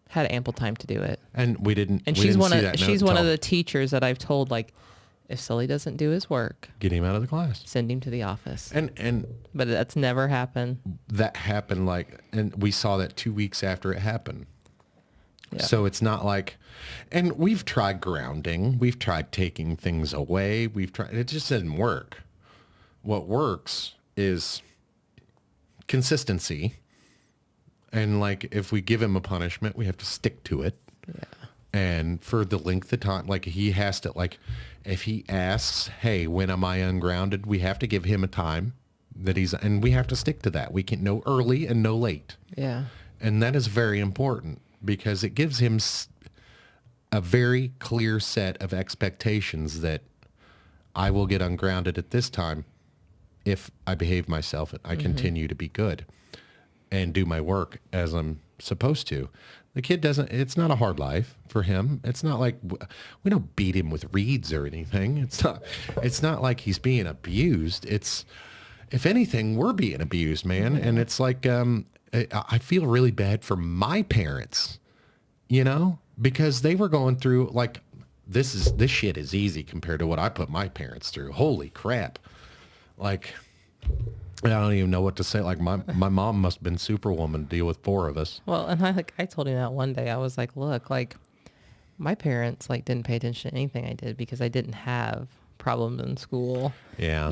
[SPEAKER 2] Had ample time to do it.
[SPEAKER 1] and we didn't.
[SPEAKER 2] And
[SPEAKER 1] we
[SPEAKER 2] she's
[SPEAKER 1] didn't
[SPEAKER 2] one
[SPEAKER 1] see
[SPEAKER 2] of
[SPEAKER 1] that note
[SPEAKER 2] she's one of
[SPEAKER 1] until
[SPEAKER 2] the teachers that I've told, like, if Sully doesn't do his work,
[SPEAKER 1] get him out of the class.
[SPEAKER 2] send him to the office.
[SPEAKER 1] And
[SPEAKER 2] But that's never happened.
[SPEAKER 1] that happened and we saw that 2 weeks after it happened.
[SPEAKER 2] Yeah.
[SPEAKER 1] So it's not like, and we've tried grounding, we've tried taking things away, it just didn't work. What works is consistency. And like, if we give him a punishment, we have to stick to it.
[SPEAKER 2] Yeah.
[SPEAKER 1] And for the length of time, like he has to, like, if he asks, hey, when am I ungrounded? We have to give him a time and we have to stick to that. We can't no early and no late.
[SPEAKER 2] Yeah.
[SPEAKER 1] And that is very important because it gives him a very clear set of expectations that I will get ungrounded at this time if I behave myself and I continue to be good and do my work as I'm supposed to. The kid it's not a hard life for him. It's not like we don't beat him with reeds or anything. It's not like he's being abused. It's, if anything, we're being abused, man. And it's like, I feel really bad for my parents, because they were going through like, this shit is easy compared to what I put my parents through. Holy crap. Like, I don't even know what to say. Like my mom must have been superwoman to deal with 4 of us.
[SPEAKER 2] Well, and I told him that one day. I was like, look, like my parents like didn't pay attention to anything I did because I didn't have problems in school.
[SPEAKER 1] Yeah.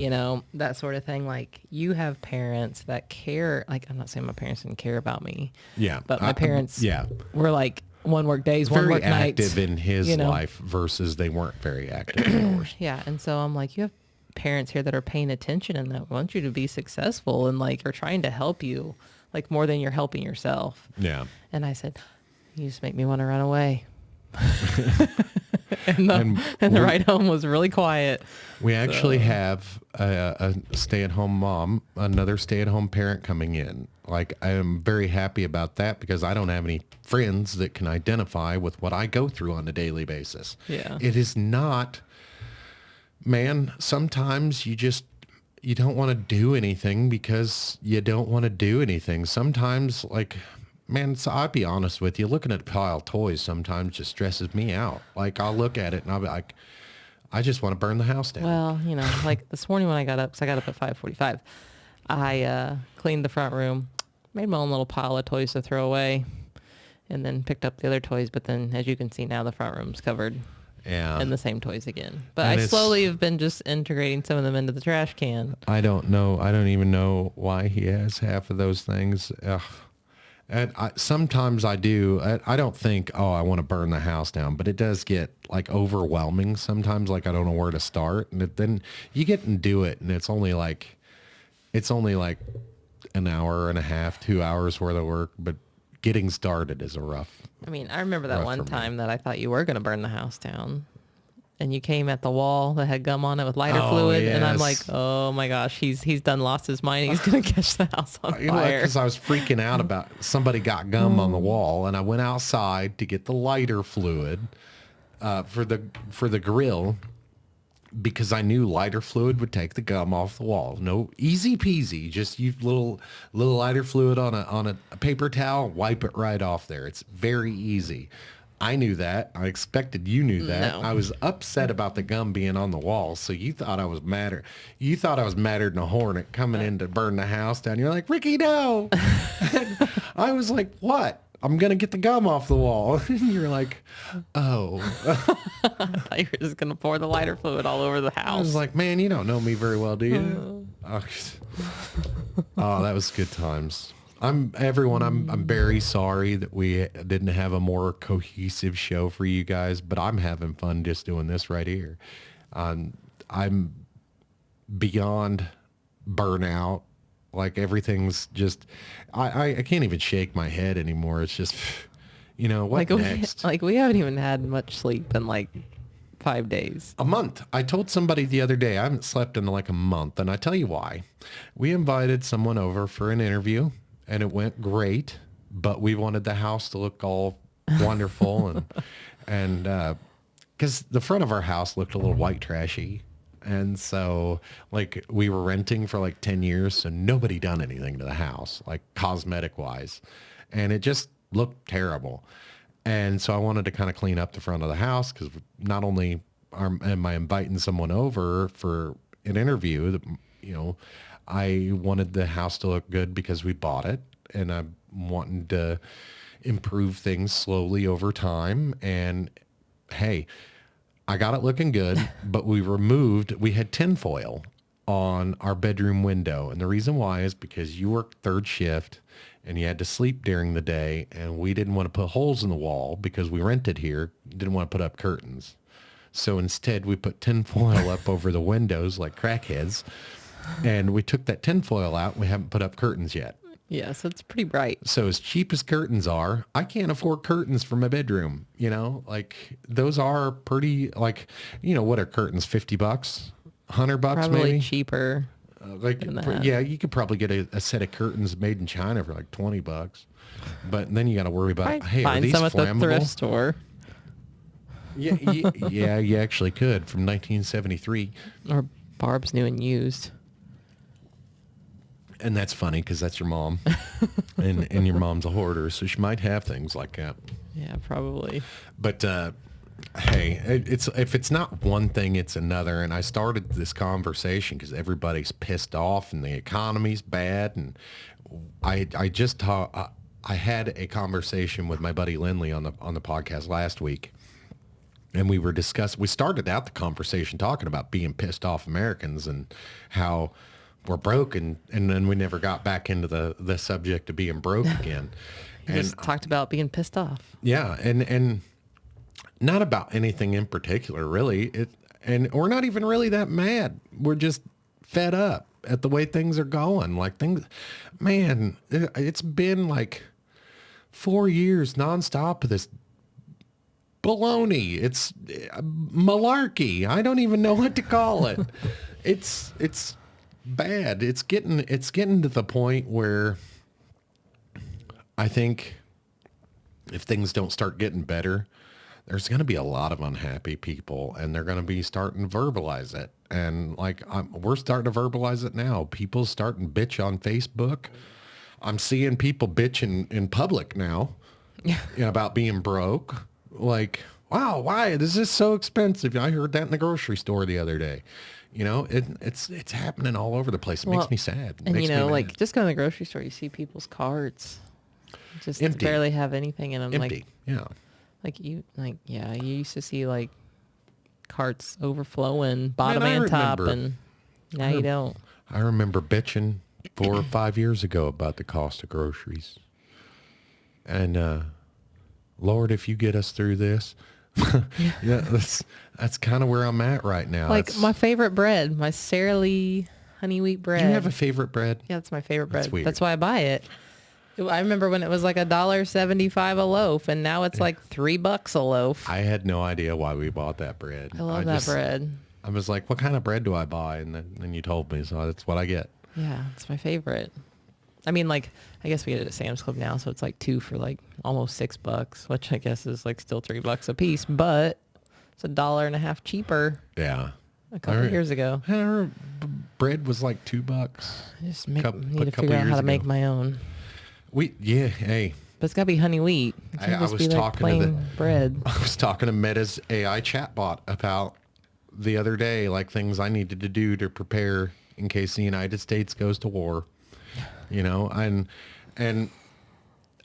[SPEAKER 2] That sort of thing. Like you have parents that care. Like I'm not saying my parents didn't care about me.
[SPEAKER 1] Yeah.
[SPEAKER 2] But my parents
[SPEAKER 1] yeah.
[SPEAKER 2] were like one work days, one
[SPEAKER 1] Very
[SPEAKER 2] work nights.
[SPEAKER 1] active in his life versus they weren't very active in yours.
[SPEAKER 2] Yeah. And so I'm like, you have parents here that are paying attention and that want you to be successful and like are trying to help you like more than you're helping yourself.
[SPEAKER 1] Yeah.
[SPEAKER 2] And I said, you just make me want to run away. and the ride home was really quiet.
[SPEAKER 1] We actually have a stay-at-home mom, another stay-at-home parent coming in. Like, I am very happy about that because I don't have any friends that can identify with what I go through on a daily basis.
[SPEAKER 2] Yeah.
[SPEAKER 1] It is not, man, sometimes you just, you don't want to do anything because you don't want to do anything. Sometimes, like, man, so I'll be honest with you, looking at a pile of toys sometimes just stresses me out. Like, I'll look at it and I'll be like, I just want to burn the house down.
[SPEAKER 2] Well, like this morning when I got up, because I got up at 5:45, I cleaned the front room, made my own little pile of toys to throw away, and then picked up the other toys. But then, as you can see now, the front room's covered
[SPEAKER 1] Yeah.
[SPEAKER 2] in the same toys again. But
[SPEAKER 1] And
[SPEAKER 2] I
[SPEAKER 1] it's-
[SPEAKER 2] slowly have been just integrating some of them into the trash can.
[SPEAKER 1] I don't know. I don't even know why he has half of those things. Ugh. And sometimes I do. I don't think, oh, I want to burn the house down, but it does get like overwhelming sometimes. Like I don't know where to start, and then you get and do it, and it's only like an hour and a half, 2 hours worth of work. But getting started is a rough.
[SPEAKER 2] I mean, I remember that
[SPEAKER 1] Rough
[SPEAKER 2] one
[SPEAKER 1] for me.
[SPEAKER 2] time that I thought you were going to burn the house down. And you came at the wall that had gum on it with lighter
[SPEAKER 1] Oh,
[SPEAKER 2] fluid. And I'm
[SPEAKER 1] yes.
[SPEAKER 2] like, oh my gosh, he's done lost his mind. He's going to catch the house on
[SPEAKER 1] You know,
[SPEAKER 2] fire.
[SPEAKER 1] because I was freaking out about somebody got gum on the wall, and I went outside to get the lighter fluid for the grill because I knew lighter fluid would take the gum off the wall. No, easy peasy. Just use little lighter fluid on a paper towel, wipe it right off there. It's very easy. I knew that. I expected you knew that.
[SPEAKER 2] No.
[SPEAKER 1] I was upset about the gum being on the wall. So you thought I was madder. You thought I was madder than a hornet coming in to burn the house down. You're like, Ricky, no. I was like, what? I'm going to get the gum off the wall. And you're like, oh.
[SPEAKER 2] I thought you were just going to pour the lighter fluid all over the
[SPEAKER 1] I
[SPEAKER 2] house.
[SPEAKER 1] was like, man, you don't know me very well, do you? Oh, that was good times. I'm very sorry that we didn't have a more cohesive show for you guys, but I'm having fun just doing this right here. I'm beyond burnout. Like everything's just, I can't even shake my head anymore. It's just, what next?
[SPEAKER 2] We haven't even had much sleep in like 5 days.
[SPEAKER 1] A month. I told somebody the other day I haven't slept in like a month, and I tell you why. We invited someone over for an interview, and it went great, but we wanted the house to look all wonderful, and because the front of our house looked a little white trashy, and so like we were renting for like 10 years, so nobody done anything to the house, like cosmetic wise, and it just looked terrible. And so I wanted to kind of clean up the front of the house because not only am I inviting someone over for an interview, I wanted the house to look good because we bought it, and I'm wanting to improve things slowly over time. And hey, I got it looking good, but we had tinfoil on our bedroom window. And the reason why is because you worked third shift and you had to sleep during the day, and we didn't want to put holes in the wall because we rented here, didn't want to put up curtains. So instead we put tinfoil up over the windows like crackheads, and we took that tinfoil out. We haven't put up curtains yet.
[SPEAKER 2] Yeah, so it's pretty bright.
[SPEAKER 1] So as cheap as curtains are, I can't afford curtains for my bedroom. Like those are pretty, like, what are curtains? $50, $100
[SPEAKER 2] Probably
[SPEAKER 1] maybe.
[SPEAKER 2] cheaper. than that.
[SPEAKER 1] Yeah, you could probably get a set of curtains made in China for like $20, but then you got to worry about,
[SPEAKER 2] Might
[SPEAKER 1] hey, are
[SPEAKER 2] find
[SPEAKER 1] these
[SPEAKER 2] some at the
[SPEAKER 1] flammable?
[SPEAKER 2] thrift store.
[SPEAKER 1] Yeah, you actually could from 1973.
[SPEAKER 2] Or Barb's New and Used.
[SPEAKER 1] And that's funny because that's your mom, and your mom's a hoarder, so she might have things like that.
[SPEAKER 2] Yeah, probably.
[SPEAKER 1] But hey, if it's not one thing, it's another. And I started this conversation because everybody's pissed off and the economy's bad. And I had a conversation with my buddy Lindley on the podcast last week, and we started out the conversation talking about being pissed off Americans and how we're broke, and then we never got back into the subject of being broke again.
[SPEAKER 2] We just talked about being pissed off.
[SPEAKER 1] Yeah, and not about anything in particular, really. And we're not even really that mad. We're just fed up at the way things are going. Like it's been like 4 years nonstop of this baloney. It's malarkey. I don't even know what to call it. It's bad. It's getting to the point where I think if things don't start getting better, there's going to be a lot of unhappy people, and they're going to be starting to verbalize it. And like, we're starting to verbalize it now. People starting to bitch on Facebook. I'm seeing people bitching in public now about being broke. Like, wow, why is this so expensive? I heard that in the grocery store the other day. You know, it's happening all over the place. It makes me sad. It
[SPEAKER 2] And
[SPEAKER 1] makes
[SPEAKER 2] you
[SPEAKER 1] me
[SPEAKER 2] know,
[SPEAKER 1] mad.
[SPEAKER 2] like just go to the grocery store, you see people's carts just
[SPEAKER 1] Empty.
[SPEAKER 2] barely have anything in them.
[SPEAKER 1] Empty. Yeah.
[SPEAKER 2] You used to see like carts overflowing, bottom
[SPEAKER 1] I
[SPEAKER 2] and top,
[SPEAKER 1] remember.
[SPEAKER 2] and now you don't.
[SPEAKER 1] I remember bitching 4 or 5 years ago about the cost of groceries. And Lord, if you get us through this, yeah, that's kind of where I'm at right now.
[SPEAKER 2] Like
[SPEAKER 1] That's-
[SPEAKER 2] my favorite bread, my Sara Lee honey wheat bread.
[SPEAKER 1] Do you have a favorite bread?
[SPEAKER 2] Yeah, that's my favorite bread.
[SPEAKER 1] That's weird.
[SPEAKER 2] That's why I buy it. I remember when it was like $1.75 a loaf, and now it's like $3 a loaf.
[SPEAKER 1] I had no idea why we bought that bread.
[SPEAKER 2] I love that bread.
[SPEAKER 1] I was like, what kind of bread do I buy? And then you told me, so that's what I get.
[SPEAKER 2] Yeah, it's my favorite. I mean, like, I guess we get it at Sam's Club now, so it's like 2 for like almost $6, which I guess is like still $3 a piece, but it's $1.50 cheaper
[SPEAKER 1] Yeah.
[SPEAKER 2] a couple of years ago.
[SPEAKER 1] Bread was like $2.
[SPEAKER 2] I just
[SPEAKER 1] a
[SPEAKER 2] need to
[SPEAKER 1] couple
[SPEAKER 2] figure out how
[SPEAKER 1] years
[SPEAKER 2] to make
[SPEAKER 1] ago.
[SPEAKER 2] my own.
[SPEAKER 1] Hey,
[SPEAKER 2] But it's got to be honey wheat. It can't
[SPEAKER 1] I
[SPEAKER 2] just
[SPEAKER 1] was
[SPEAKER 2] be like
[SPEAKER 1] talking to
[SPEAKER 2] plain bread.
[SPEAKER 1] I was talking to Meta's AI chatbot about the other day, like things I needed to do to prepare in case the United States goes to war, you know, and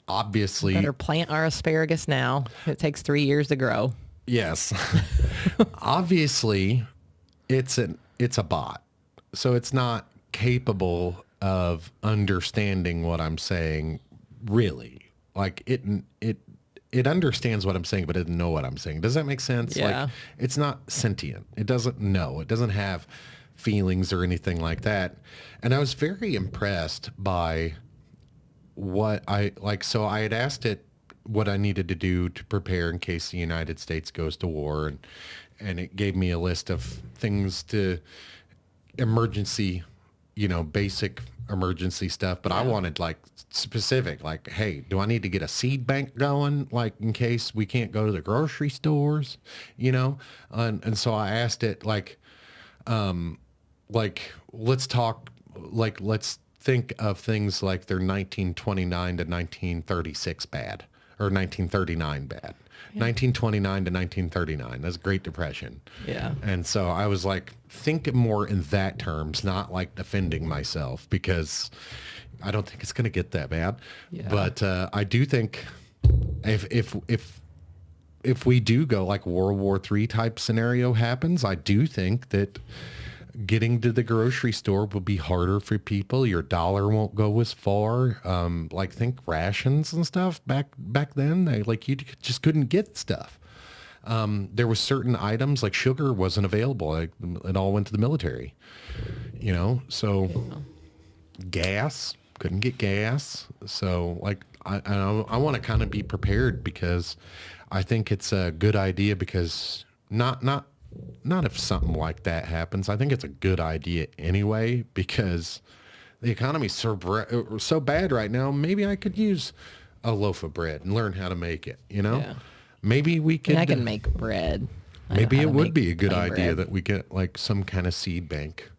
[SPEAKER 1] obviously,
[SPEAKER 2] Better plant our asparagus now. It takes 3 years to grow.
[SPEAKER 1] yes, obviously it's a bot. So it's not capable of understanding what I'm saying really. Like it understands what I'm saying, but it doesn't know what I'm saying. Does that make sense?
[SPEAKER 2] Yeah.
[SPEAKER 1] Like it's not sentient. It doesn't know. It doesn't have feelings or anything like that. And I was very impressed by what I like. So I had asked it what I needed to do to prepare in case the United States goes to war. And it gave me a list of things to emergency, basic emergency stuff. But I wanted like specific, like, hey, do I need to get a seed bank going? Like in case we can't go to the grocery stores, And so I asked it like, let's talk, like, let's think of things like they're 1929 to 1936 bad or 1939 bad. 1929 to 1939. That's Great Depression.
[SPEAKER 2] Yeah.
[SPEAKER 1] And so I was like, think more in that terms, not like defending myself, because I don't think it's going to get that bad.
[SPEAKER 2] Yeah.
[SPEAKER 1] But I do think if we do go like World War III type scenario happens, I do think that getting to the grocery store will be harder for people. Your dollar won't go as far. Like think rations and stuff back then. You just couldn't get stuff. There was certain items like sugar wasn't available. Like, it all went to the military. So gas, couldn't get gas. So like I want to kind of be prepared, because I think it's a good idea, because not if something like that happens. I think it's a good idea anyway, because the economy's so bad right now. Maybe I could use a loaf of bread and learn how to make it,
[SPEAKER 2] Yeah.
[SPEAKER 1] Maybe we could.
[SPEAKER 2] I can make bread. I know
[SPEAKER 1] Maybe
[SPEAKER 2] how
[SPEAKER 1] it
[SPEAKER 2] to
[SPEAKER 1] would
[SPEAKER 2] make
[SPEAKER 1] be a good
[SPEAKER 2] plain
[SPEAKER 1] idea
[SPEAKER 2] bread.
[SPEAKER 1] that we get like some kind of seed bank,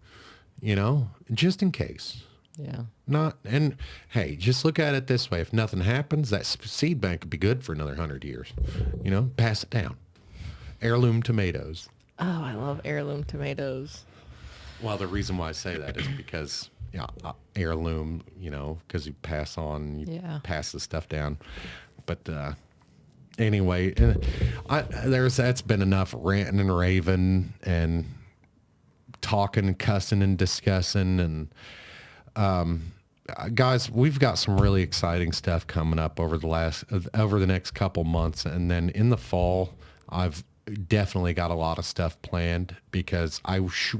[SPEAKER 1] just in case.
[SPEAKER 2] Yeah.
[SPEAKER 1] And hey, just look at it this way. If nothing happens, that seed bank could be good for another 100 years. Pass it down. Heirloom tomatoes.
[SPEAKER 2] Oh, I love heirloom tomatoes.
[SPEAKER 1] Well, the reason why I say that is because, heirloom, because you pass on, you
[SPEAKER 2] Yeah.
[SPEAKER 1] pass the stuff down. But anyway, that's been enough ranting and raving and talking and cussing and discussing. And guys, we've got some really exciting stuff coming up over the next couple months. And then in the fall, I've definitely got a lot of stuff planned, because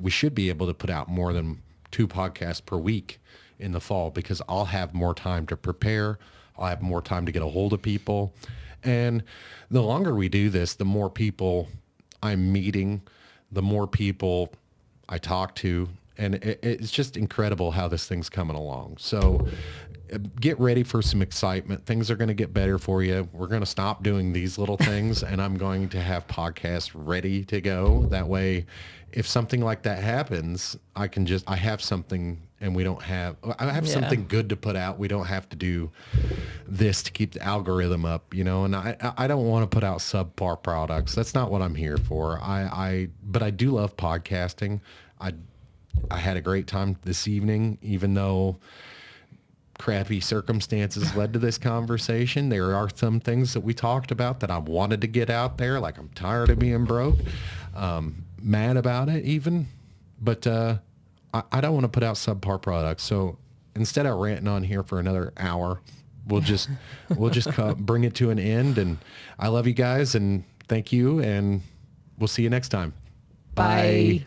[SPEAKER 1] we should be able to put out more than 2 podcasts per week in the fall, because I'll have more time to prepare. I'll have more time to get a hold of people. And the longer we do this, the more people I'm meeting, the more people I talk to. And it's just incredible how this thing's coming along. So get ready for some excitement. Things are going to get better for you. We're going to stop doing these little things, and I'm going to have podcasts ready to go. That way, if something like that happens, I have something, and I have something good to put out. We don't have to do this to keep the algorithm up, and I don't want to put out subpar products. That's not what I'm here for. But I do love podcasting. I had a great time this evening, even though crappy circumstances led to this conversation. There are some things that we talked about that I wanted to get out there. Like, I'm tired of being broke, mad about it even, but I don't want to put out subpar products. So instead of ranting on here for another hour, we'll just bring it to an end. And I love you guys, and thank you, and we'll see you next time.
[SPEAKER 2] Bye.